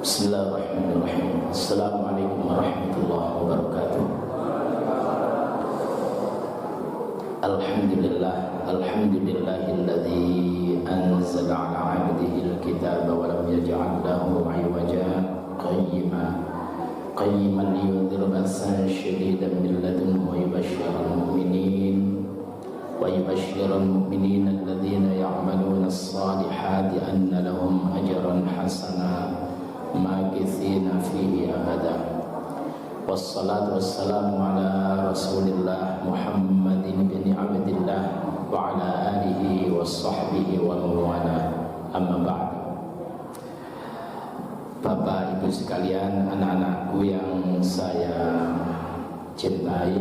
Bismillahirrahmanirrahim. Assalamualaikum warahmatullahi wabarakatuh. Alhamdulillahilladzi anzala ala 'abdihi al-kitaba wa lam yaj'al lahu 'iwaja qayyiman liyundhira ba'san shadidan min ladunhu wa yubashshiral mu'minina alladhina ya'maluna as-salihati anna lahum ajran hasana makithina fihi abada. Wassalatu wassalamu ala rasulillah Muhammadin bin Abdillah wa ala alihi wa sahbihi wa mawana. Amma ba'd. Bapak ibu sekalian, anak-anakku yang saya cintai,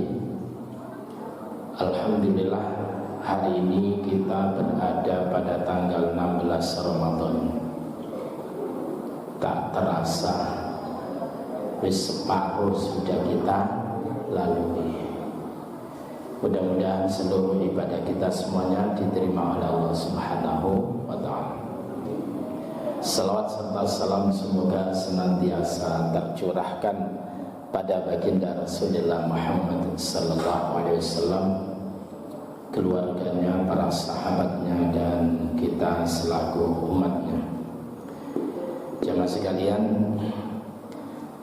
alhamdulillah hari ini kita berada pada tanggal 16 Ramadan. Tak terasa separuh sudah kita lalui. Mudah-mudahan seluruh ibadah kita semuanya diterima oleh Allah Subhanahu wa ta'ala. Salawat serta salam semoga senantiasa tercurahkan pada baginda Rasulullah Muhammad sallallahu alaihi wasallam, keluarganya, para sahabatnya, dan kita selaku umatnya. Jamaah sekalian,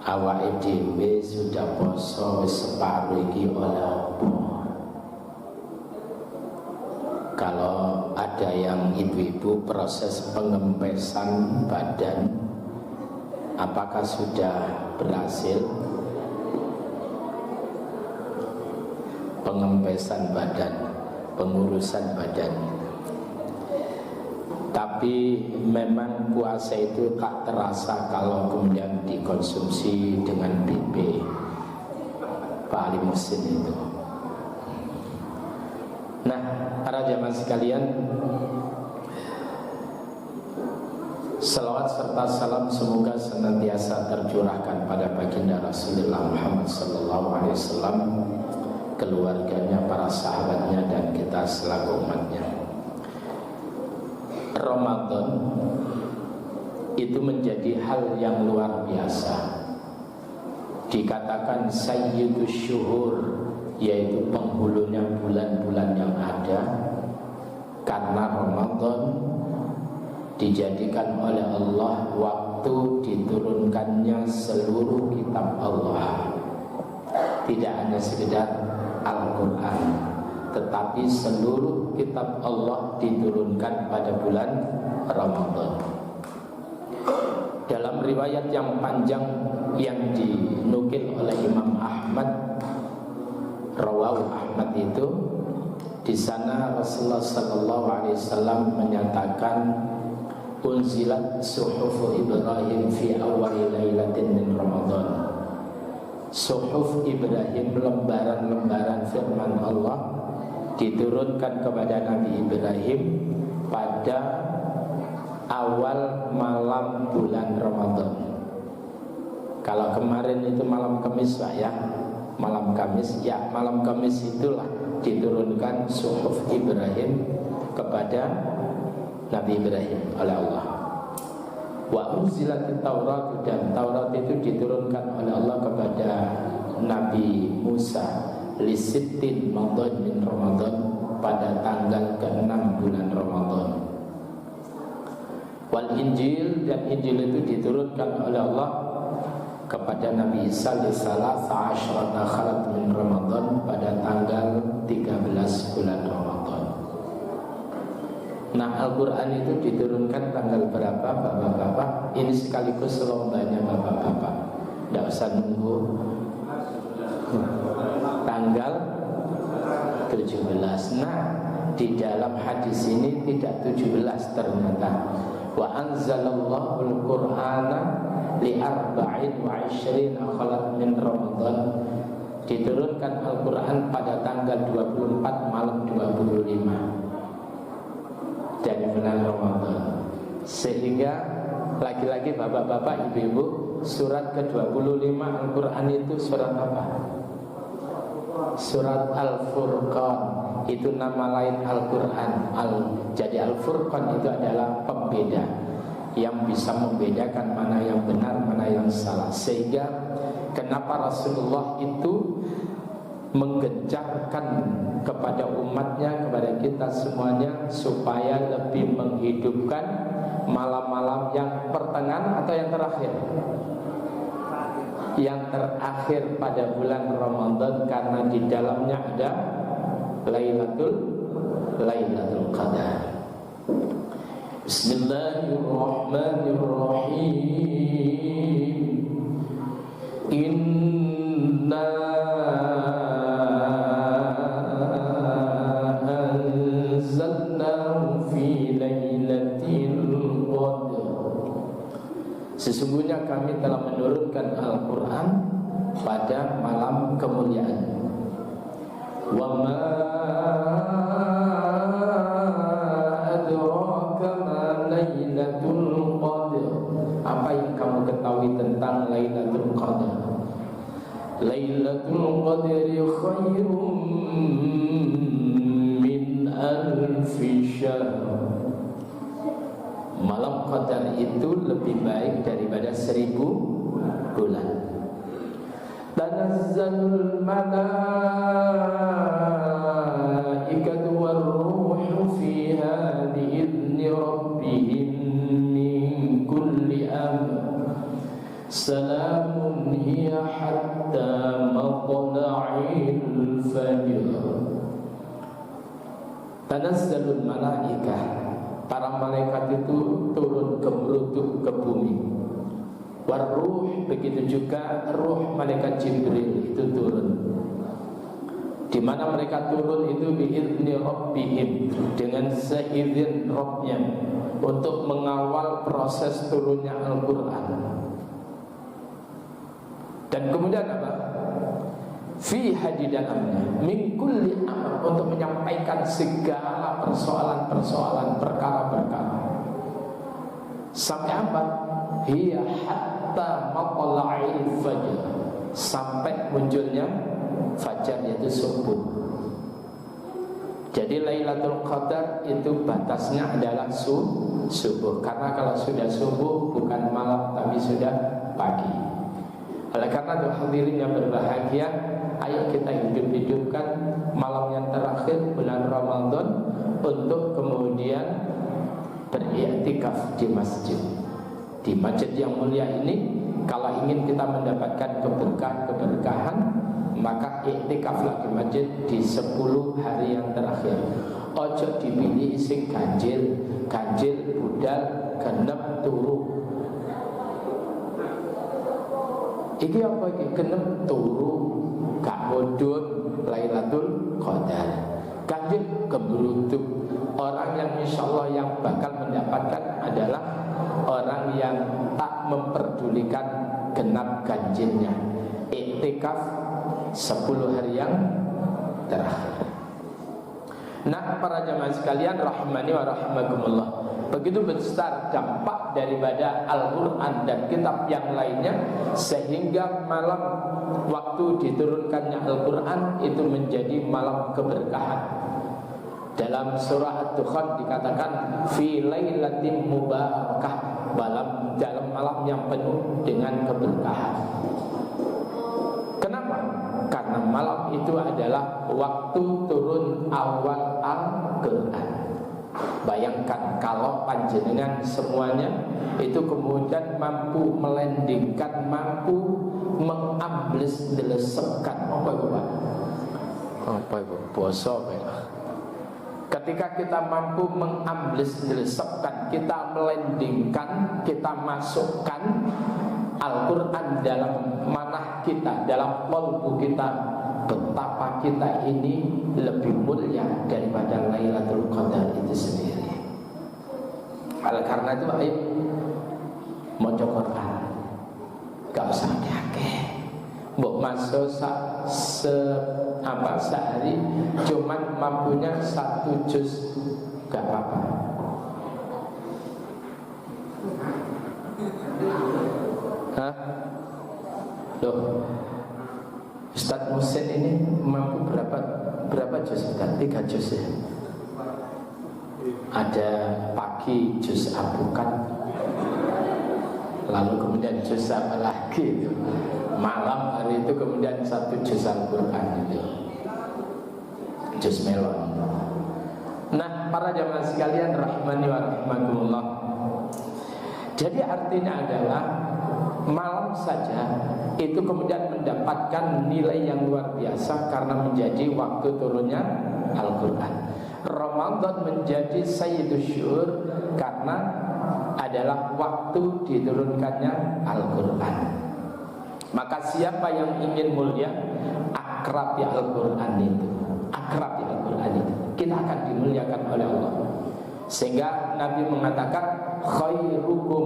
awake dhewe sudah poso wis separuh iki oleh apa? Kalau ada yang ibu-ibu proses pengempesan badan, apakah sudah berhasil? Pengempesan badan, pengurusan badan. Tapi memang puasa itu tak terasa kalau kemudian dikonsumsi dengan BB Pak Ali Musin itu. Nah, para jamaah sekalian, salawat serta salam semoga senantiasa tercurahkan pada baginda Rasulullah Muhammad sallallahu alaihi wasallam, keluarganya, para sahabatnya, dan kita selaku umatnya. Ramadan itu menjadi hal yang luar biasa. Dikatakan sayyidus syuhur, yaitu penghulunya bulan-bulan yang ada, karena Ramadan dijadikan oleh Allah waktu diturunkannya seluruh kitab Allah. Tidak hanya sekedar Al-Quran, tetapi seluruh kitab Allah diturunkan pada bulan Ramadan. Dalam riwayat yang panjang yang dinukil oleh Imam Ahmad, Rawahu Ahmad itu, di sana Rasulullah sallallahu alaihi wasallam menyatakan, unzilat suhufu Ibrahim fi awwali lailatin min Ramadan. Suhuf Ibrahim, lembaran-lembaran firman Allah, diturunkan kepada Nabi Ibrahim pada awal malam bulan Ramadan. Kalau kemarin itu malam Kamis Pak ya, malam Kamis ya, malam Kamis itulah diturunkan suhuf Ibrahim kepada Nabi Ibrahim oleh Allah. Wa unzilatit Taurat, dan Taurat itu diturunkan oleh Allah kepada Nabi Musa lisittin madad min Ramadan, pada tanggal ke-6 bulan Ramadan. Wal Injil, dan Injil itu diturunkan oleh Allah kepada Nabi Isa lisalasa asyrata khalat min Ramadan, pada tanggal 13 bulan Ramadan. Nah, Al-Quran itu diturunkan tanggal berapa bapak-bapak? Ini sekaligus lombanya bapak-bapak, tidak usah nunggu. Tanggal 17. Nah, di dalam hadis ini tidak 17 ternyata. Wa anzalallahul Qur'ana li arba'in wa ishrina khalat min Ramadan. Diturunkan Al-Quran pada tanggal 24 malam 25 dari bulan Ramadan. Sehingga lagi-lagi bapak-bapak, ibu-ibu, surat ke-25 Al-Quran itu surat apa? Surat Al-Furqan. Itu nama lain Al-Quran. Jadi Al-Furqan itu adalah pembeda. yang bisa membedakan mana yang benar, mana yang salah. Sehingga kenapa Rasulullah itu menggencarkan kepada umatnya, kepada kita semuanya, supaya lebih menghidupkan malam-malam yang pertengahan atau yang terakhir? Yang terakhir pada bulan Ramadan, karena di dalamnya ada Lailatul Qadar. Bismillahirrahmanirrahim. Inna anzalnahu fi lailatul qadar. Sesungguhnya kami telah menurunkan Al-Quran pada malam kemuliaan. Wa ma adraka ma lailatul qadar. Apa yang kamu ketahui tentang Lailatul Qadar? Lailatul Qadri khairum min alfi syahr. Malam Qadar itu lebih baik daripada 1000 bulan. Tanazzalul malaikatu warruhu fiha bi'izni rabbihim min kulli amr. Salamun hiya hatta matla'il fajr. Tanazzalul malaikah, para malaikat itu turun gemerutuk ke bumi. Warruh, begitu juga ruh malaikat Jibril itu turun. Di mana mereka turun itu bi'izni rabbihim, dengan seizin Rabbnya, untuk mengawal proses turunnya Al-Quran. Dan kemudian apa? Fi di dalamnya min kulli amr, untuk menyampaikan segala persoalan-persoalan, perkara-perkara. Sampai apa? Hiya hatta matla'il fajr, sampai munculnya fajar, yaitu subuh. Jadi Lailatul Qadar itu batasnya adalah subuh. Karena kalau sudah subuh bukan malam tapi sudah pagi. Oleh karena itu hadirin yang berbahagia, ayo kita hidupkan malam yang terakhir bulan Ramadan untuk kemudian beriktikaf di masjid. Di masjid yang mulia ini, kalau ingin kita mendapatkan keberkahan, maka iktikaflah di masjid di 10 hari yang terakhir. Ojo dipilih sing ganjil budal genep turu. Iki apa iki? Genep turu gak mudhun Lailatul Qadar. Ganjil gemerutuk. Orang yang insyaallah yang bakal mendapatkan adalah orang yang tak memperdulikan genap ganjilnya. Iktikaf 10 hari yang terakhir. Nah, para jamaah sekalian rahimani wa rahimakumullah, begitu besar dampak daripada Al-Quran dan kitab yang lainnya, sehingga malam waktu diturunkannya Al-Quran itu menjadi malam keberkahan. Dalam surah Ad-Dukhan dikatakan fi lailatin mubarakah, dalam malam yang penuh dengan keberkahan. Kenapa? Karena malam itu adalah waktu turun awal Al-Quran. Bayangkan kalau panjenengan semuanya itu kemudian mampu melendingkan, mampu mengambles delesepkan. Apa itu? Bosok ya. Ketika kita mampu mengambles delesepkan, kita melendingkan, kita masukkan Al-Quran dalam manah kita, dalam qalbu kita, betapa kita ini lebih mulia daripada Lailatul Qadar itu sendiri. Oleh karena itu ayo maca Quran, gak usah diakeh. Mbok masuk sehari cuman mampunya 1 juz, gak apa-apa. Hah? Loh, Ustadz Musin ini mampu berapa juz? 3 juz ya. Ada pagi juz abukan, lalu kemudian juz apa lagi itu, malam hari itu kemudian 1 juz Al-Quran itu, juz melon. Nah, para jamaah sekalian rahimani wa rahimakumullah, jadi artinya adalah malam saja itu kemudian mendapatkan nilai yang luar biasa karena menjadi waktu turunnya Al-Quran. Ramadan menjadi sayyidus syuhur karena adalah waktu diturunkannya Al-Quran. Maka siapa yang ingin mulia, akrab ya Al-Quran itu, akrab ya Al-Quran itu, kita akan dimuliakan oleh Allah. Sehingga Nabi mengatakan khairukum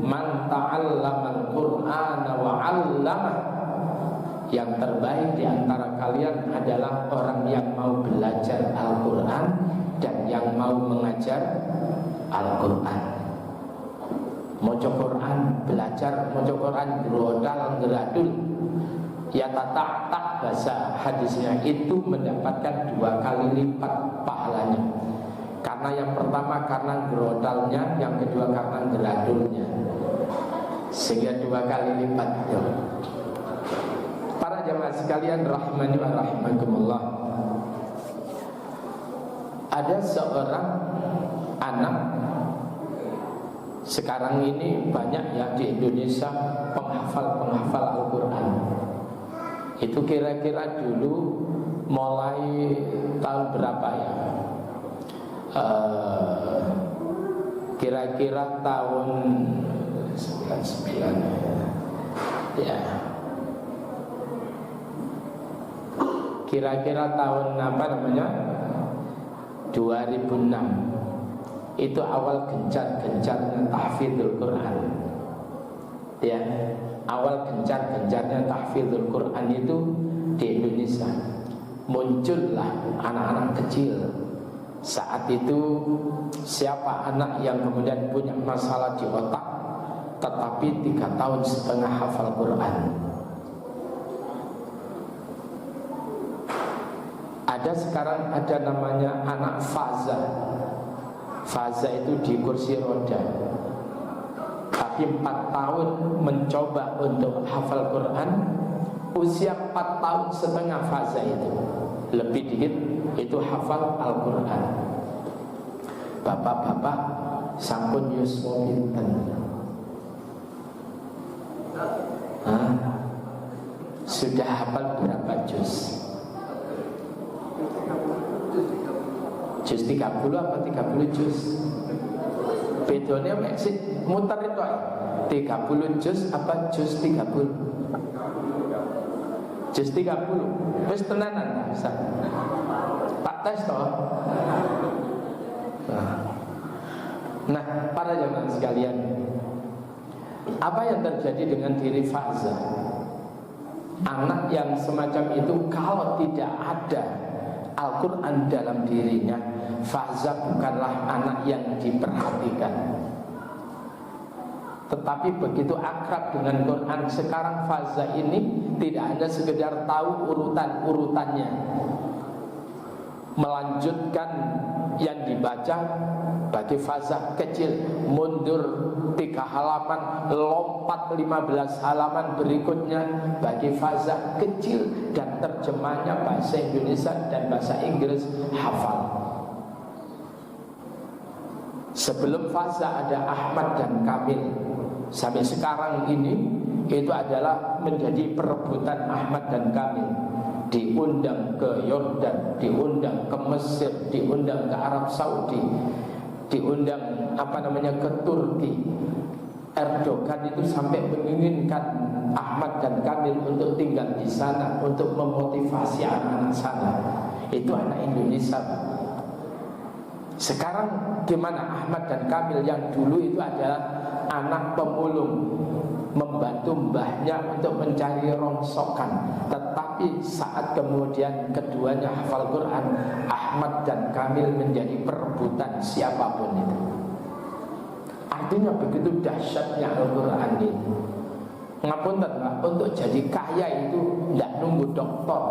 man ta'allamal Qur'ana wa 'allamah. Yang terbaik di antara kalian adalah orang yang mau belajar Al-Quran dan yang mau mengajar Al-Quran. Maca Quran, belajar maca Quran, berodal geradul, ya tak bahasa hadisnya itu mendapatkan 2 kali lipat pahalanya. Karena yang pertama karena gerodalnya, yang kedua karena geradulnya, sehingga 2 kali lipat. Para jamaah sekalian rahimani wa rahimakumullah, ada seorang anak sekarang ini banyak ya di Indonesia penghafal Al-Quran. Itu kira-kira dulu mulai tahun berapa ya? Kira-kira tahun 99 ya. Kira-kira tahun apa namanya 2006 itu awal gencar-gencarnya tahfidzul Quran. Ya, awal gencar-gencarnya tahfidzul Quran itu di Indonesia. Muncullah anak-anak kecil. Saat itu siapa anak yang kemudian punya masalah di otak tetapi 3,5 tahun hafal Quran? Ada sekarang ada namanya anak Faza. Faza itu di kursi roda, tapi 4 tahun mencoba untuk hafal Quran. Usia 4,5 tahun Faza itu, lebih dikit itu hafal Al-Quran. Bapak-bapak sampun yuswa pinten? Sudah hafal berapa juz? Juz 30 apa 30 juz? Bedanya sih muter itu 30 juz apa juz 30? Juz 30. Wis tenanan bisa. Pak tes toh. Nah, para jamaah sekalian, apa yang terjadi dengan diri Faza? Anak yang semacam itu kalau tidak ada Al-Quran dalam dirinya, Faza bukanlah anak yang diperhatikan. Tetapi begitu akrab dengan Quran sekarang, Faza ini tidak hanya sekedar tahu urutan-urutannya, melanjutkan yang dibaca. Bagi Faza kecil, mundur 3 halaman, lompat 15 halaman berikutnya. Bagi Faza kecil dan terjemahnya bahasa Indonesia dan bahasa Inggris hafal. Sebelum Faza ada Ahmad dan Kamil. Sampai sekarang ini itu adalah menjadi perebutan Ahmad dan Kamil. Diundang ke Yordan, diundang ke Mesir, diundang ke Arab Saudi, diundang ke Turki. Erdogan itu sampai menginginkan Ahmad dan Kamil untuk tinggal di sana, untuk memotivasi anak-anak sana. Itu anak Indonesia. Sekarang gimana Ahmad dan Kamil yang dulu itu adalah anak pemulung, membantu mbahnya untuk mencari rongsokan. Tetapi saat kemudian keduanya hafal Quran, Ahmad dan Kamil menjadi perebutan siapapun itu. Artinya begitu dahsyatnya Al-Quran itu. Ngapunten Pak, untuk jadi kaya itu tidak nunggu doktor.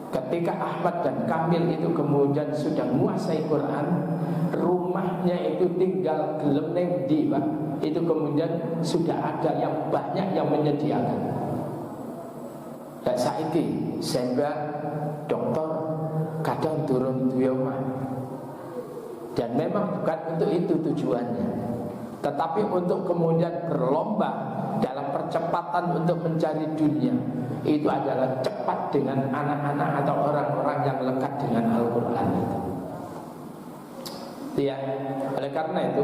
Ketika Ahmad dan Kamil itu kemudian sudah menguasai Quran, rumahnya itu tinggal gelem ning ndi, Pak, itu kemudian sudah ada yang banyak yang menyediakan. Dan saiki sehingga dokter kadang turun duwe omah. Dan memang bukan untuk itu tujuannya, tetapi untuk kemudian berlomba dalam percepatan untuk mencari dunia. Itu adalah cepat dengan anak-anak atau orang-orang yang lekat dengan Al-Quran itu. Ya, oleh karena itu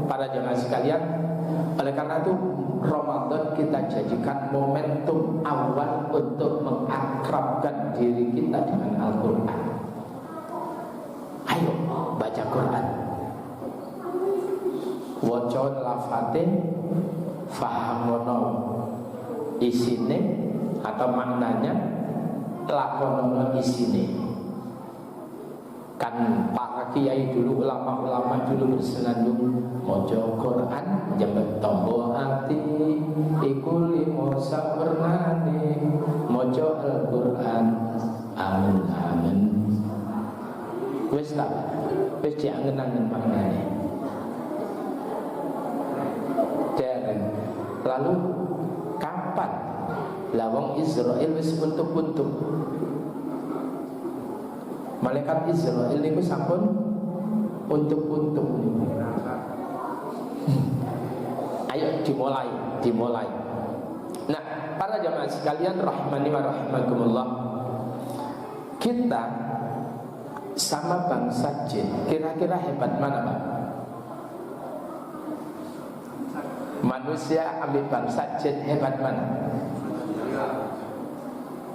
para jemaah sekalian, oleh karena itu Ramadan kita jadikan momentum awal untuk mengakrabkan diri kita dengan Al-Quran. Ayo baca Quran, waca lafate, fahamono isine atau maknanya, lakonono isine. Kan para kiai dulu, ulama-ulama dulu bersenandung mojo Quran jembet tombo hati iku limo sawerane, mojo Al-Quran amin-amin. Wis tak, wis diangen-angen maknane. Dereng. Lalu kapan lawang Israel wis untuk-untuk? Malaikat Israel itu sampun untuk-untuk. Ayo dimulai. Nah, para jamaah sekalian rahimani wa rahimakumullah, kita sama bangsa jin kira-kira hebat mana, Pak? Manusia ambil bangsa jin hebat mana?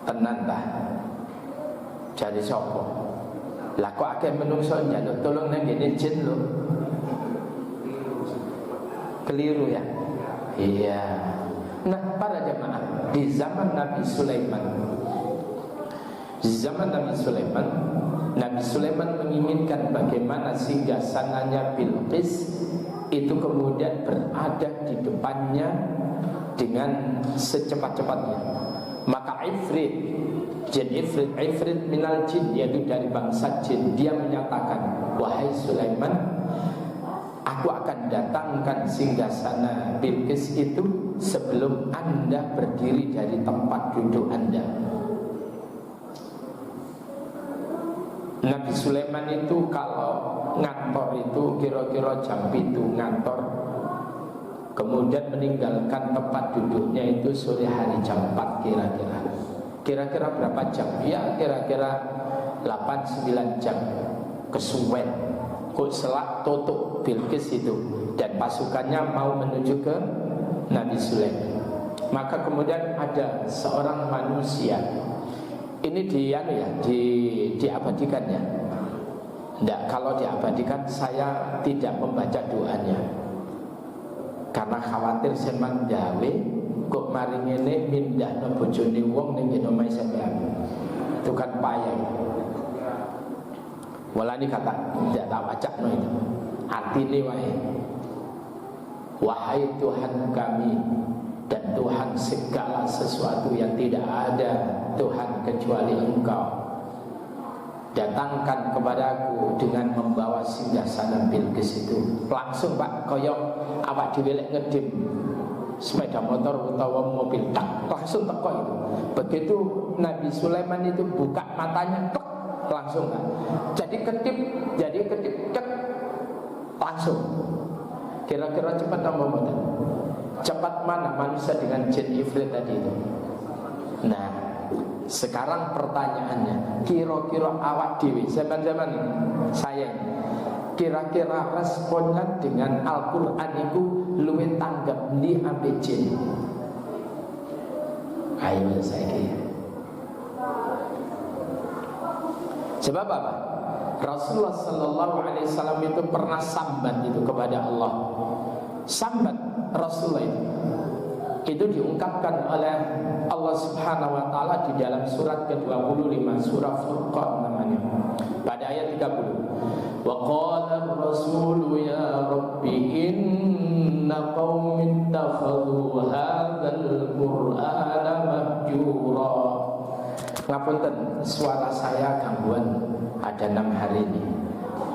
Tenan tak? Jadi sopo? Lah kok akeh menungso njaluk tolong nang ngene jin lho. Keliru ya? Iya. Nah, para jemaah, di zaman Nabi Sulaiman, Nabi Sulaiman menginginkan bagaimana singgasananya Bilqis itu kemudian berada di depannya dengan secepat-cepatnya. Maka Ifrit minal jin, yaitu dari bangsa jin, dia menyatakan, wahai Sulaiman, aku akan datangkan singgasana Bilqis itu sebelum Anda berdiri dari tempat duduk Anda. Nabi Sulaiman itu kalau ngantor itu kira-kira jam 7 ngantor, kemudian meninggalkan tempat duduknya itu sore hari jam 4 kira-kira. Kira-kira berapa jam? Ya kira-kira 8-9 jam. Kesuwen kok selak tutup Bilqis itu, dan pasukannya mau menuju ke Nabi Sulaiman. Maka kemudian ada seorang manusia. Ini diabadikan ya. Tidak, kalau diabadikan saya tidak membaca doanya, karena khawatir seman gawe kok mari ngene mindahno bojone wong ning ngene omahe sampean. Itu kan payah. Walani kata tidak tak bacakno itu. Artine wae. Wahai Tuhan kami dan Tuhan segala sesuatu yang tidak ada Tuhan kecuali Engkau, datangkan kepadaku dengan membawa singgasana Bilqis itu. Langsung Pak, koyok awak dhewe lek ngedip sepeda motor utawa mobil, tak langsung teko itu. Begitu Nabi Sulaiman itu buka matanya, tek, langsung kan. Jadi kedip, cek, langsung. Kira-kira cepat tambah motor. Cepat mana manusia dengan jin ifrit tadi itu? Nah, sekarang pertanyaannya, kira-kira awak dewi zaman-zaman saya, kira-kira responnya dengan Al-Quran itu luwih tanggap li ambek jin? Ayo saya. Sebab apa? Rasulullah Sallallahu Alaihi Wasallam itu pernah sambat itu kepada Allah. Sambat Rasulullah itu diungkapkan oleh Allah Subhanahu wa taala di dalam surat ke-25, surah Furqan namanya. Pada ayat 30. Wa qala ar-rasulu ya rabbi inna qaumi ittakhadhu hadzal qur'ana mahjura. Ngapunten, suara saya gangguan ada 6 hari ini.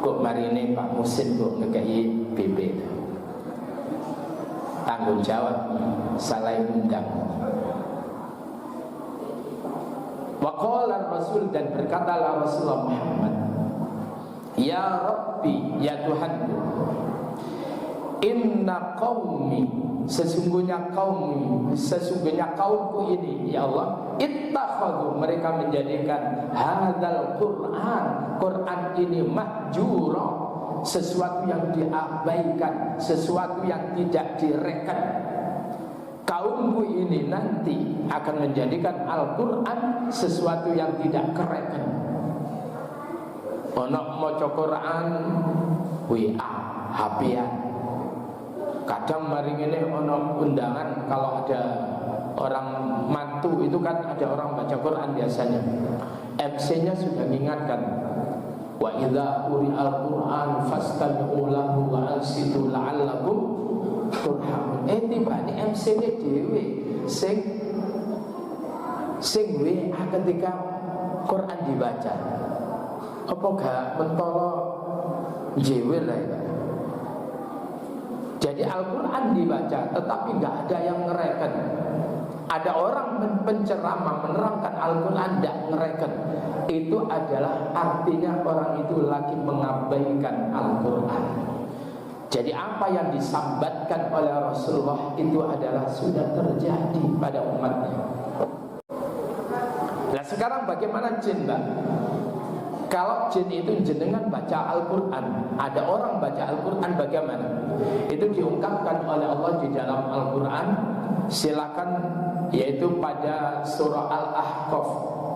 Kok mari hari ini Pak Musin kok ngekei BP itu. Tanggung jawab salah undang. Waqala Rasul, dan berkatalah Rasulullah Muhammad, ya Rabbi, ya Tuhanku, inna qaumi, sesungguhnya kaumku ini, ya Allah, ittakhadhu, mereka menjadikan hadzal Quran ini mahjura, sesuatu yang diabaikan, sesuatu yang tidak direken. Kaumku ini nanti akan menjadikan Al-Quran sesuatu yang tidak kereken. Ono maca Quran WA, HP-an. Kadang mari ngene ono undangan, kalau ada orang mantu itu kan ada orang baca Quran biasanya. MC-nya sudah mengingatkan, wa idza quri'al Qur'an fastami'u lahu wa ansitu la'allakum turhamun. Tibane MC-ne dhewe sing WA ketika Quran dibaca. Apa gak mentolo jewe lah ya. Jadi Al-Quran dibaca tetapi gak ada yang ngereken. Ada orang penceramah menerangkan Al-Quran tidak ngereken. Itu adalah artinya orang itu lagi mengabaikan Al-Quran. Jadi apa yang disambatkan oleh Rasulullah itu adalah sudah terjadi pada umatnya. Nah sekarang bagaimana jin, Mbak? Kalau jin itu jenengan baca Al-Quran, ada orang baca Al-Quran bagaimana? Itu diungkapkan oleh Allah di dalam Al-Quran. Silakan, yaitu pada surah Al-Ahqaf,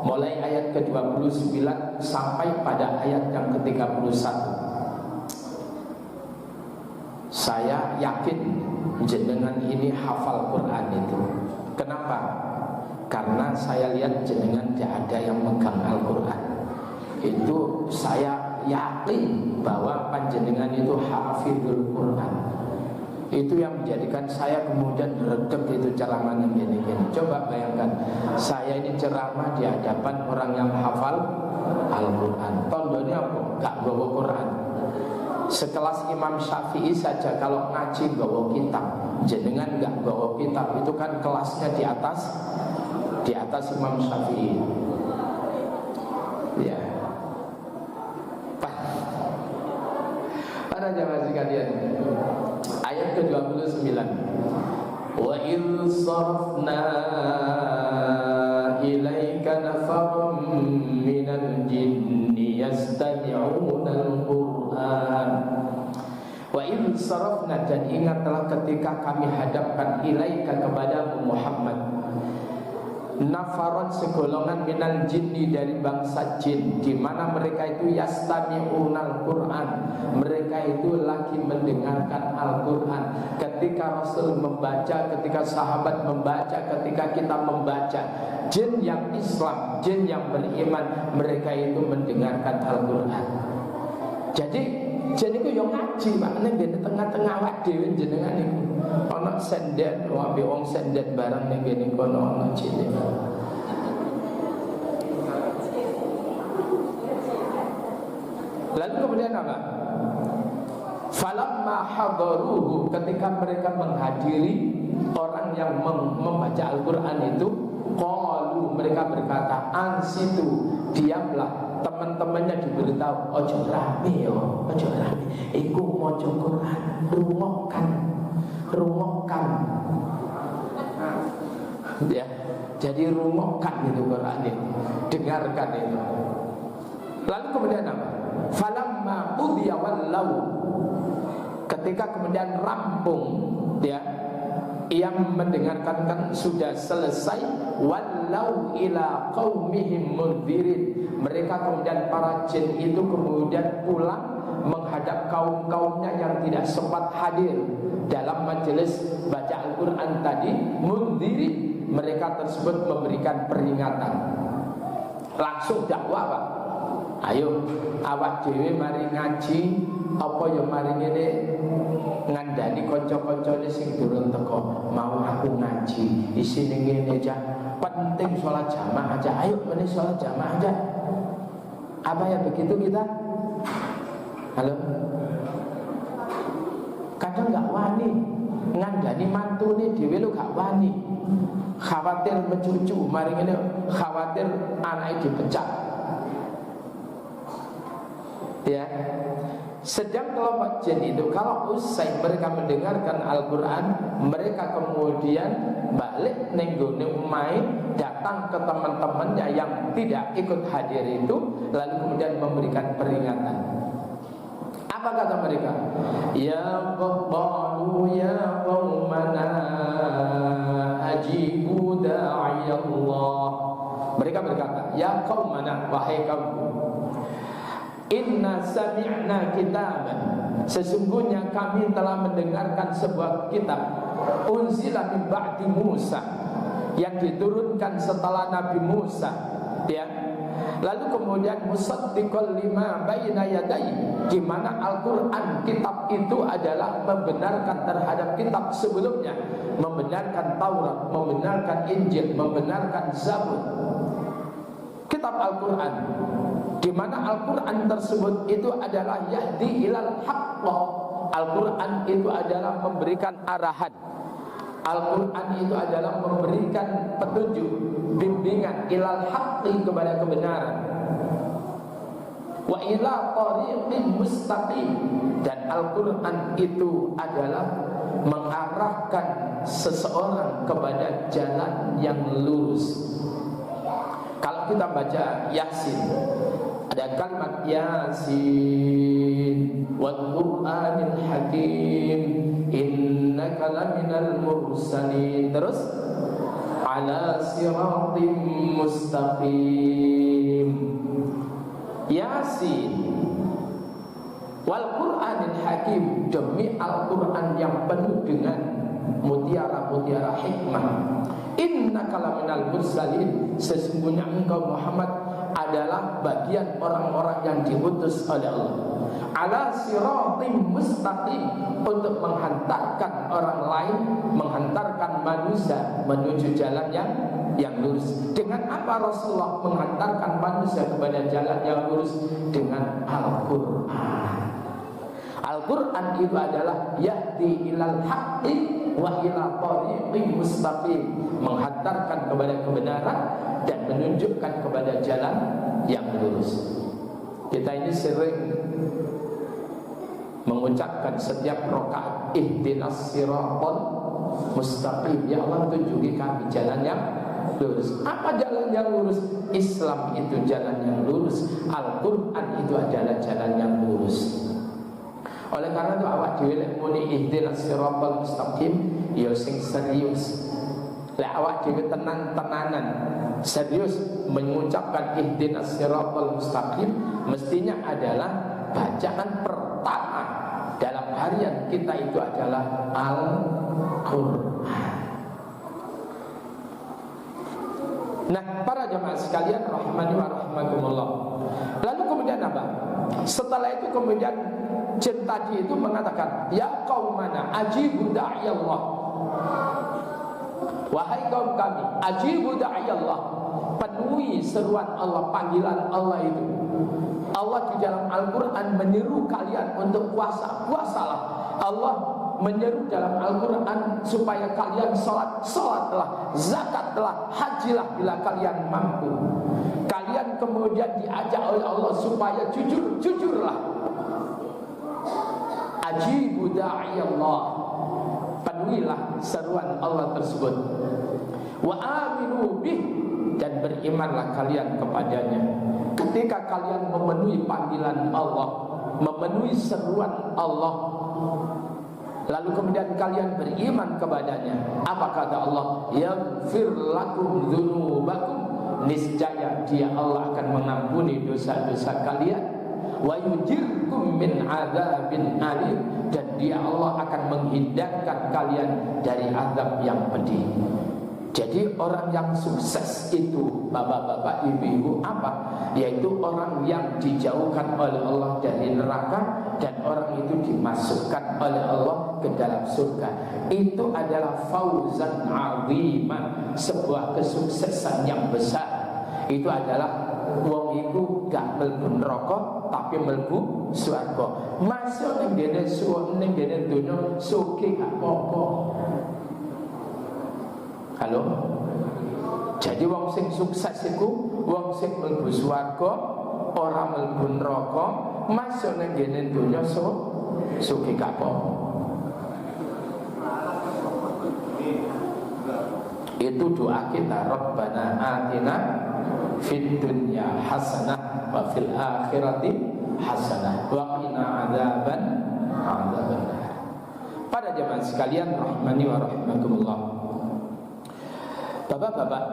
mulai ayat ke-29 sampai pada ayat yang ke-31. Saya yakin jenengan ini hafal Quran itu. Kenapa? Karena saya lihat jenengan tidak ada yang megang Al-Quran. Itu saya yakin bahwa panjenengan itu hafizul Quran. Itu yang menjadikan saya kemudian redek itu ceramahnya gini-gini. Coba bayangkan, saya ini ceramah di hadapan orang yang hafal Al-Quran. Tandanya apa? Gak bawa Quran. Sekelas Imam Syafi'i saja kalau ngaji bawa kitab, jenengan gak bawa kitab, itu kan kelasnya di atas Imam Syafi'i. Ya. Para jamaah sekalian, ayat ke-29. Wa in sarafna ilaika nafarum minal jinni yastami'una al-Qur'an. Wa in sarafna, dan ingatlah ketika kami hadapkan ilaika kepada Muhammad nafaron, segolongan minal jinni, dari bangsa jin, di mana mereka itu yastami'unal Quran, mereka itu lagi mendengarkan Al-Quran. Ketika Rasul membaca, ketika sahabat membaca, ketika kita membaca, jin yang Islam, jin yang beriman, mereka itu mendengarkan Al-Quran. Jadi jin itu yang ngaji, maknanya di tengah-tengah awak dhewe jenengan niku ana sendet, wae wong sendet barang ning kene kono ana jin. Lalu kemudian apa? Falamma hadaruhu, ketika mereka menghadiri orang yang membaca Al-Quran itu, qalu, mereka berkata, ansitu, diamlah. Teman-temannya diberitahu, ojo rame yo, ojo rame. Iku maca Quran, rungokkan. Ya, jadi rungokkan itu Quran itu, dengarkan itu. Lalu kemudian apa? Falamma udhiya wallau, ketika kemudian rampung, ya, yang mendengarkan kan sudah selesai, wallau ila qaumihim mundzirin, mereka kemudian para jin itu kemudian pulang menghadap kaum-kaumnya yang tidak sempat hadir dalam majelis baca Al-Quran tadi. Mundzirin, mereka tersebut memberikan peringatan. Langsung dakwah, Pak. Ayo awak dhewe mari ngaji, apa ya mari ngene ngandani kanca-kancane sing durung teko, mau aku ngaji isine ngene aja, penting sholat jamaah aja. Ayo meni sholat jamaah aja. Apa ya begitu kita? Halo. Kadang gak wani ngandani mantune dhewe lho gak wani. Khawatir mencucu, mari ngene khawatir anake dipecat. Ya. Sedang kelompok jin itu kalau usai mereka mendengarkan Al-Quran, mereka kemudian balik nenggone umai, datang ke teman-temannya yang tidak ikut hadir itu, lalu kemudian memberikan peringatan. Apa kata mereka? Ya qalu ya qaumana ajibu da'iyallah. Mereka berkata, ya qaumana, wahai kaum, inna sami'na kitaban, sesungguhnya kami telah mendengarkan sebuah kitab, unzila min ba'di Musa, yang diturunkan setelah Nabi Musa, ya. Lalu kemudian musaddiqal lima baina yadayhi, di mana Al-Qur'an kitab itu adalah membenarkan terhadap kitab sebelumnya, membenarkan Taurat, membenarkan Injil, membenarkan Zabur. Kitab Al-Quran, di mana Al-Quran tersebut itu adalah yahdi ilal haqq. Al-Quran itu adalah memberikan arahan. Al-Quran itu adalah memberikan petunjuk, bimbingan ilal haqqi, kepada kebenaran. Wa ila tariqin mustaqim, dan Al-Quran itu adalah mengarahkan seseorang kepada jalan yang lurus. Kalau kita baca Yasin, ada kalimat Yasin wal Qur'anil Hakim innaka laminal mursalin, terus ala siratim mustaqim. Yasin wal Qur'anil Hakim, demi Al-Quran yang penuh dengan mutiara-mutiara hikmah. Innaka laminal mursalin, sesungguhnya engkau Muhammad adalah bagian orang-orang yang diutus oleh Allah. Ala siratim mustaqim, untuk menghantarkan orang lain, menghantarkan manusia menuju jalan yang lurus. Dengan apa Rasulullah menghantarkan manusia kepada jalan yang lurus? Dengan Al-Quran. Al-Quran itu adalah yahdi ilal haqqi wa ila tariqin mustaqim, menghantarkan kepada kebenaran dan menunjukkan kepada jalan yang lurus. Kita ini sering mengucapkan setiap rakaat ihdinas siratal mustaqim, ya Allah tunjuki kami jalan yang lurus. Apa jalan yang lurus? Islam itu jalan yang lurus, Al-Quran itu adalah jalan yang lurus. Oleh karena itu awak dhewe lek muni ihdinas siratal mustaqim ya sing serius. Lek awak dhewe tenan-tenanan serius mengucapkan ihdinas siratal mustaqim, mestinya adalah bacaan pertama dalam harian kita itu adalah Al-Qur'an. Nah, para jemaah sekalian rahimani wa rahimakumullah. Lalu kemudian apa? Setelah itu kemudian jin tadi itu mengatakan, ya qaumana ajibu da'iyallah, wahai kaum kami, ajibu da'iyallah, penuhi seruan Allah, panggilan Allah itu. Allah di dalam Al-Quran menyeru kalian untuk puasa, puasalah. Allah menyeru dalam Al-Quran supaya kalian salatlah, zakatlah, hajilah bila kalian mampu. Kalian kemudian diajak oleh Allah supaya jujurlah. Ajibu da'iyallah, penuhilah seruan Allah tersebut. Wa aminu bih, dan berimanlah kalian kepadanya. Ketika kalian memenuhi panggilan Allah, memenuhi seruan Allah, lalu kemudian kalian beriman kepadanya, apa kata Allah? Yaghfir lakum dzunubakum, niscaya Dia Allah akan mengampuni dosa-dosa kalian, wa yujirkum min adzabin alim, dan Dia Allah akan menghindarkan kalian dari azab yang pedih. Jadi orang yang sukses itu, bapak-bapak, ibu-ibu, apa? Yaitu orang yang dijauhkan oleh Allah dari neraka, dan orang itu dimasukkan oleh Allah ke dalam surga. Itu adalah fauzan azimah, sebuah kesuksesan yang besar. Itu adalah wong iku gak mlebu neraka, tapi mlebu swarga. Masuk ning gene ning gene donya sugih gak apa-apa. Halo. Jadi wong sing sukses iku wong sing mlebu swarga, ora mlebu neraka, masuk ning gene donya sugih gak apa-apa. Itu doa kita, Rabbana atina fid dunya hasanah wa fil akhirati hasanah wa qina adzaban. Pada jemaah sekalian rahimani wa rahimakumullah. Bapak-bapak,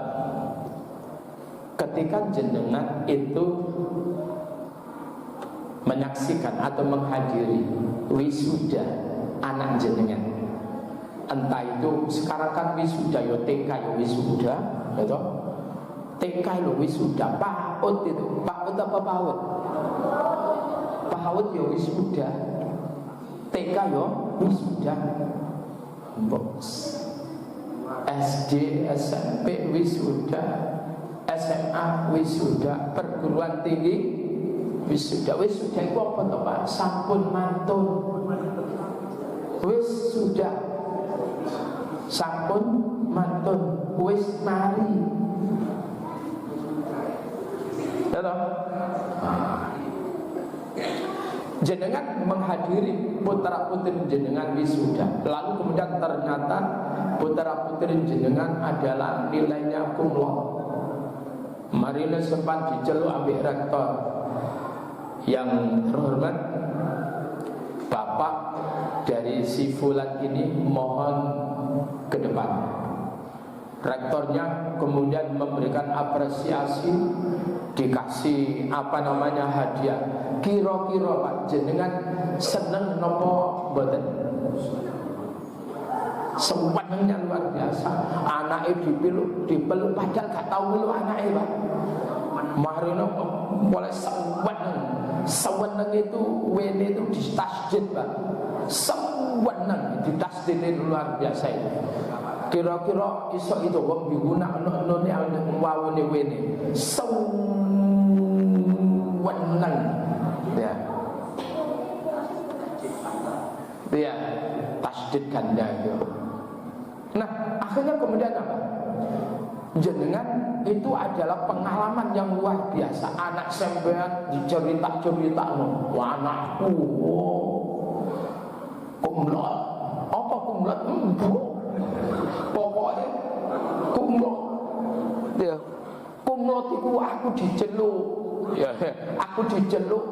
ketika jenengan itu menyaksikan atau menghadiri wisuda anak jenengan, entah itu sekarang kan wisuda ya TK ya wisuda, gitu. TK lo wisuda, PAUD itu, PAUD apa PAUD? PAUD ya wisuda, TK ya wisuda, SD, SMP wisuda, SMA wisuda, perguruan tinggi wisuda. Wisuda itu apa toh Pak? Sampun mantun. Wisuda sampun mantun, wis mari. Jenengan menghadiri putra putri jenengan wisuda, lalu kemudian ternyata putra putri jenengan adalah nilainya kumlot. Marine sempat diceluk ambek rektor yang terhormat, Bapak dari si fulan ini mohon ke depan. Rektornya kemudian memberikan apresiasi, dikasih hadiah. Kira-kira Pak jenengan seneng nopo mboten? Sewenengnya luar biasa. Anaknya dipeluk padahal gak tahu peluk anaknya Pak. Marino boleh seweneng itu wene itu di tasjid Pak. Seweneng di tasjid itu luar biasa itu. Kira-kira iso itu wong diguna none wawune wene. Seweneng. Ya. Dia tasjid ganda itu. Nah, akhirnya kemudian apa? Jenengan itu adalah pengalaman yang luar biasa. Anak sampean dicerita-cerita wah anakku kumlot. Apa kumlot? Pokoknya kumlot. Ya. Kumlot itu aku diceluk. Ya, aku diceluk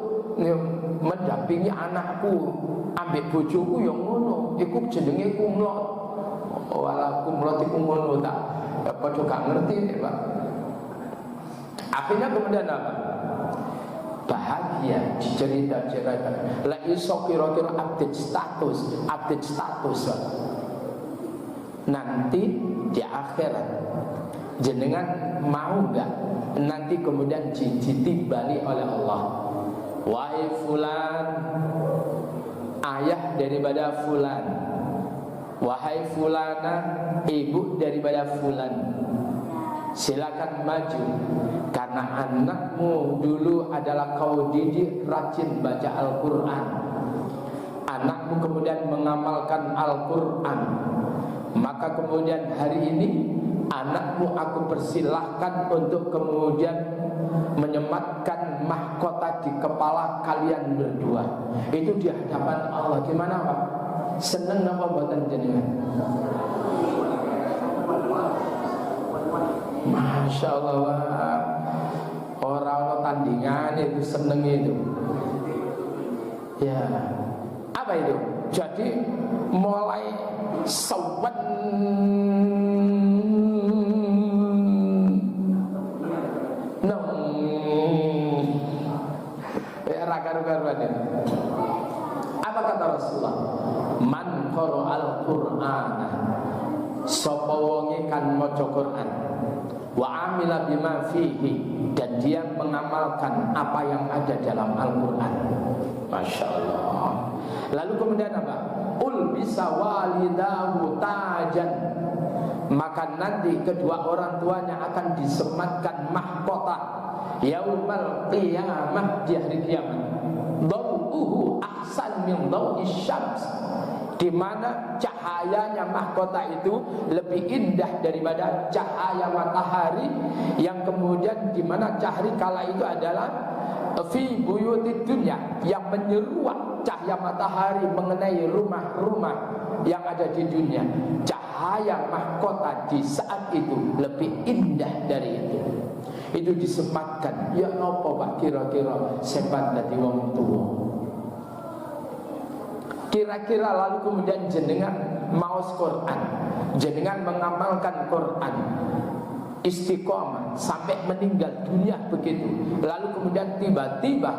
mendampingi anakku ambek bojoku yang ngono. Iku jenenge kumlot. Walau kumlot iku ngono tak padha gak ngerti nih Pak. Akhirnya kemudian apa? Bahagia dicerita-cerita. Lah iso kira-kira update status. Nanti di akhirat jenengan mau enggak nanti kemudian ditibali oleh Allah. Wahai fulan, ayah daripada fulan. Wahai fulana, ibu daripada fulan, silakan maju karena anakmu dulu adalah kau didik rajin baca Al-Quran. Anakmu kemudian mengamalkan Al-Quran. Maka kemudian hari ini anakmu aku persilahkan untuk kemudian menyematkan mahkota di kepala kalian berdua. Itu di hadapan Allah. Gimana Pak? Seneng apa buatan jenengan? Masya Allah, orang tandingan itu seneng itu. Ya, apa itu? Jadi mulai sawan karu-karuan. Apa kata Rasulullah? Man qara'al Qur'ana, sapa wonge kan maca Quran, wa amila bima fihi, dan dia mengamalkan apa yang ada dalam Al-Quran. Masya Allah. Lalu kemudian apa? Ul bisa walidahu tajan, maka nanti kedua orang tuanya akan disematkan mahkota yaumal qiyamah, di hari kiamat. Dawuhu ahsan min dawis syams, di mana cahayanya mahkota itu lebih indah daripada cahaya matahari, yang kemudian di mana cahaya kala itu adalah fi buyutid dunya, yang menyeruak cahaya matahari mengenai rumah-rumah yang ada di dunia. Cahaya mahkota di saat itu lebih indah dari itu. Itu disematkan. Ya nopo Pak kira-kira sepat dadi wong tuwa. Kira-kira lalu kemudian jenengan maos Quran, jenengan mengamalkan Quran, istiqomah sampai meninggal dunia begitu. Lalu kemudian tiba-tiba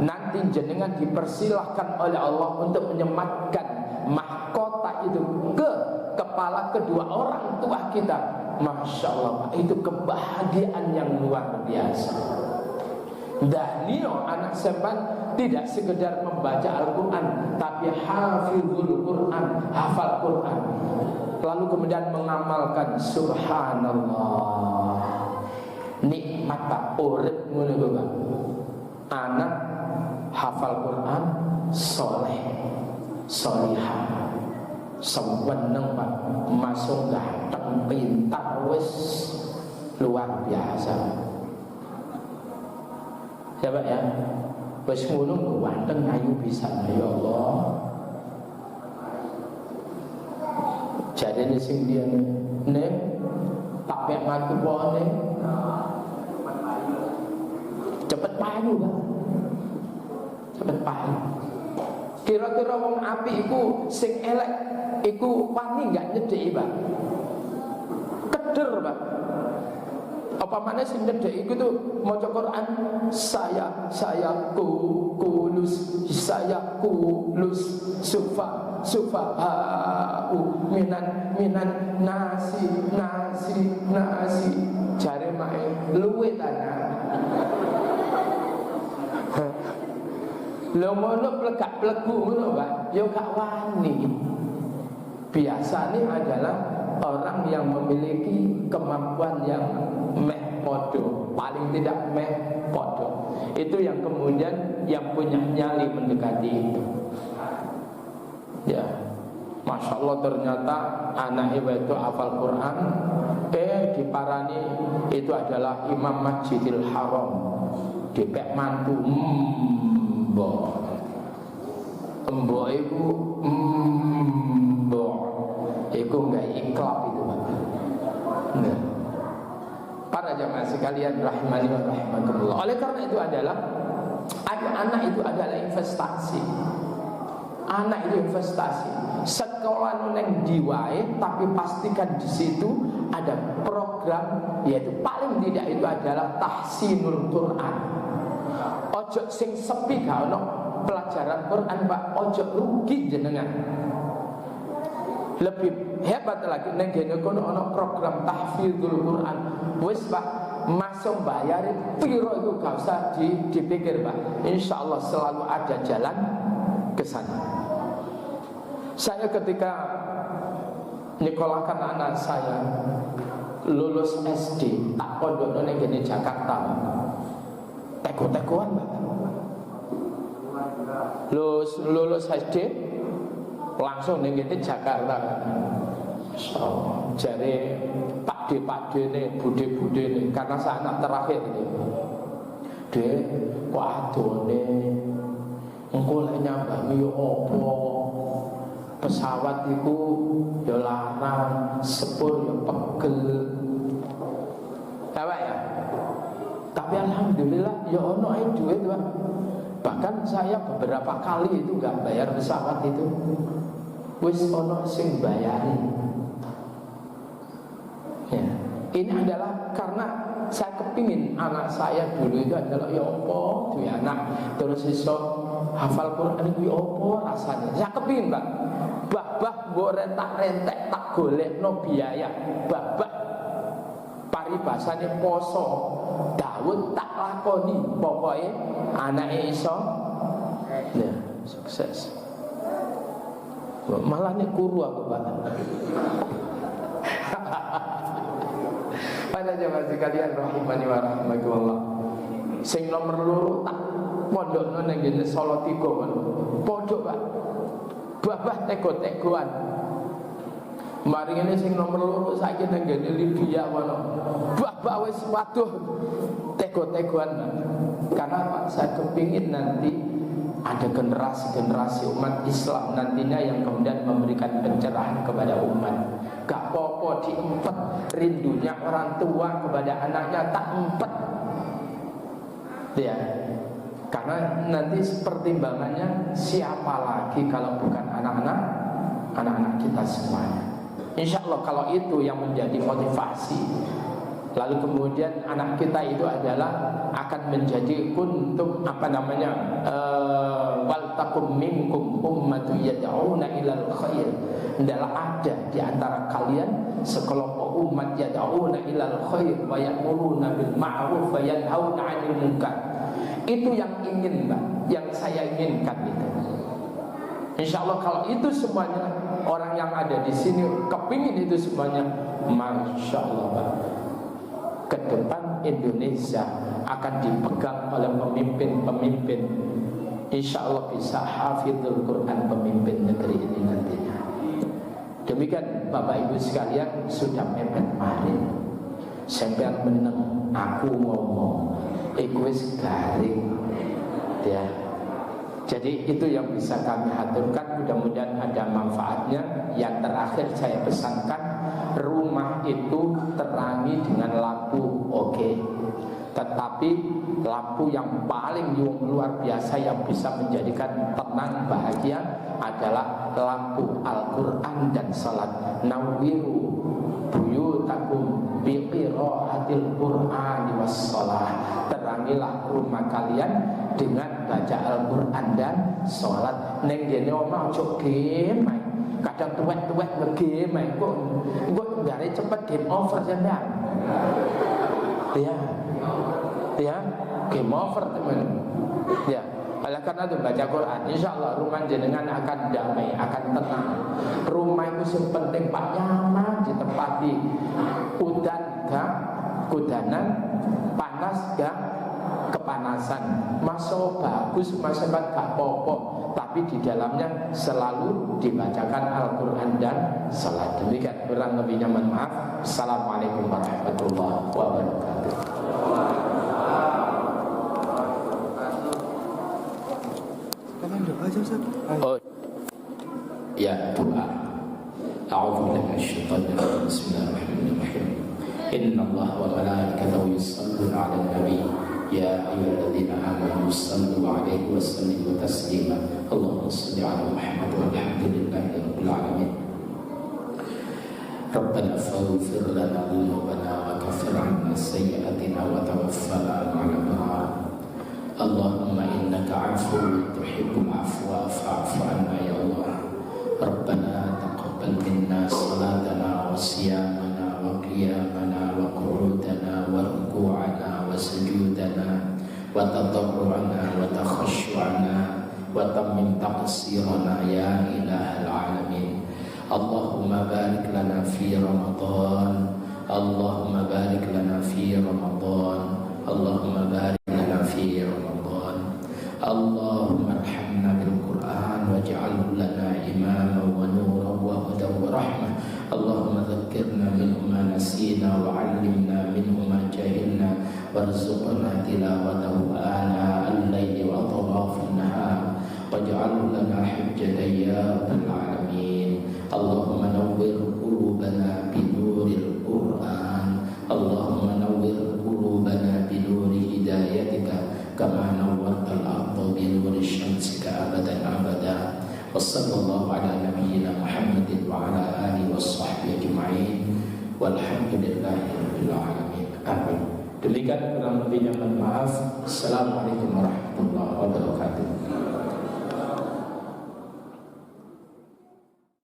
nanti jenengan dipersilahkan oleh Allah untuk menyematkan mahkota itu ke kepala kedua orang tua kita. Masya Allah Pak, itu kebahagiaan yang luar biasa. Danio anak sempan tidak sekedar membaca Al-Quran, tapi hafizul Quran, hafal Quran. Lalu kemudian mengamalkan. Subhanallah, nikmat Pak, urip ngono lho Pak. Anak hafal Quran, soleh, solihah, seweneng Pak, masuk ganteng, pintar, wis luar biasa. Ya Pak ya, wis ngono ganteng ayu bisa, ya Allah. Jadi sing dia nek tak pek mati pone cepet payu Pak, cepet payu. Kira-kira wong apik iku sing elek iku wani enggak nyedeki Pak? Keder Pak. Apa mana sing nyedeki iku tuh maca Quran, saya kulus sufa minan nasi jare mae luwe tanah. Lho ngono plegak-plegu ngono Pak, ya gak wani. Biasanya adalah orang yang memiliki kemampuan yang meh podo, paling tidak meh podo, itu yang kemudian yang punya nyali mendekati itu. Ya, Masya Allah, ternyata anak ibu itu hafal Quran, diparani itu adalah Imam Masjidil Haram, dipek mantu mbok iku iku enggak ikhlas itu Pak. Nah, para jamaah sekalian rahimani wa rahimakumullah. Oleh karena itu adalah anak itu adalah investasi. Anak itu investasi. Sekolah neng diwae, tapi pastikan di situ ada program, yaitu paling tidak itu adalah tahsinul Quran. Ojo sing sepi gak ono pelajaran Quran Pak, ojo rugi jenengan. Lebih hebat lagi neng kene kono ono program tahfidzul Quran. Wis Pak, masuk bayar piro itu gak usah dipikir Pak. Insyaallah selalu ada jalan ke sana. Saya ketika nyekolahkan anak saya lulus SD, tak pondok neng kene Jakarta. Teko-tekoan Pak. Lulus SD langsung ning kene Jakarta. Masyaallah. Jare pakde ne, bude ne, karena saya anak terakhir ini. Dek, kok adone engko lek nyambangi yo apa? Pesawat iku yo larang, sepur yo pegel. Apa ya? Tapi alhamdulillah ya ono ae duit Pak. Bahkan saya beberapa kali itu enggak bayar pesawat itu. Wis ono sing bayari. Ya, ini adalah karena saya kepingin anak saya dulu itu adalah ya apa duwe anak terus iso hafal Quran itu ya apa rasanya. Saya kepingin Pak. Bah mbok rentak-rentek tak golekno biaya. Bah paribasane poso Daud tak lakoni, pokoknya anaknya iso ya sukses. Malah nih kuru aku Pak. Pada jamaah sekalian rahimani wa rahimakumullah. Sing nomor loro tak pondokno ning ngene Salatiga kan. Pondok Pak. Babah tego-tegoan. Mari ngene sing nomor 2 saiki nang ngene Libya kono. Babah wis waduh tego-tegoan. Karena Pak saya kepingin nanti ada generasi-generasi umat Islam nantinya yang kemudian memberikan pencerahan kepada umat. Gak apa-apa diempet rindunya orang tua kepada anaknya, tak empet ya. Karena nanti pertimbangannya siapa lagi kalau bukan anak-anak kita semuanya. Insya Allah kalau itu yang menjadi motivasi, lalu kemudian anak kita itu adalah akan menjadi untuk wal takum minkum ummatu yad'una ilal khair. Adalah ada di antara kalian sekelompok umat yad'una ilal khair wa ya'muruna bil ma'ruf wa yanhauna 'anil munkar. Itu yang ingin Mbak, yang saya inginkan itu. Insya Allah kalau itu semuanya orang yang ada di sini kepingin itu semuanya, Masya Allah Pak, ke depan Indonesia akan dipegang oleh pemimpin-pemimpin, insya Allah bisa hafidhul Quran pemimpin negeri ini nantinya. Demikian Bapak Ibu sekalian, sudah mepet mari sampean meneng aku ngomong egois garing ya. Jadi itu yang bisa kami haturkan, mudah-mudahan ada manfaatnya. Yang terakhir saya pesankan, rumah itu terangi dengan lampu oke. Tetapi lampu yang paling luar biasa yang bisa menjadikan tenang bahagia adalah lampu Al-Quran dan salat. Nawwiru buyutakum biqiraatil Qur'ani was shalah. Terangilah rumah kalian dengan baca Al-Quran dan sholat. Neng jene omah ojo game, kadang tuwek-tuwek nge-game, kok gak cepet game over sampean. Ya, game over teman. Ya, oleh karena itu baca Quran, insya Allah rumah jenengan akan damai, akan tenang. Rumah itu yang penting Pak nyaman ditempati, udan gak kudanan, panas gak kepanasan, masuk bagus, masuk gak popo, tapi di dalamnya selalu dibacakan Al-Quran dan salat. Demikian kurang lebihnya, mohon maaf. Assalamualaikum warahmatullahi wabarakatuh. Oh ya, doa. A'udzubillahi minasyaitonir rajim. Bismillahirrahmanirrahim. Innallaha wa malaikatahu yusholluna 'alan nabi. Ya ayyuhalladzina amanu shallu 'alaihi wa sallimu taslima. Allahumma shalli 'ala Muhammad walhamdulillahi rabbil alamin. Rabbana faghfir lana dhunubana wa kaffir 'anna sayyi'atina wa tawaffana ma'al abrar. Allahumma innaka 'afuwwun tuhibbul 'afwa fa'fu 'anna ya Allah. Rabbana taqabbal minna salatana wa siyamana wa qiyamana wa qu'udana wa ruku'ana wa sujudana wa tadarru'ana wa takhashu'ana wa tammim taqsirana ya ilahal alamin. Allahumma barik lana fi Ramadan. Allahumma barik lana fi Ramadan. Allahumma barik lana fi Ramadan. Allahumma arhamna bil Qur'an waj'alhu lana imama wa nuran wa hudan wa rahmah. Allahumma dhakkirna minhu ma nasina wa 'allimna minhu ma jahilna warzuqna tilawatahu ana al-layli wa atraf an-nahar waj'alhu lana hujjatan ya rabbal alamin. Allahumma nawwir qulubana bi nuril Qur'an. Allahumma nawwir qulubana bi nuri hidayatika kama nawwartal arda bi nuri syamsika abadan abada. Wa sallallahu ala nabiyyina Muhammadin wa ala alihi washabbihi ajma'in walhamdulillahi rabbil alamin. Amin. Demikian kurang lebihnya, mohon maaf. Assalamualaikum warahmatullahi wabarakatuh.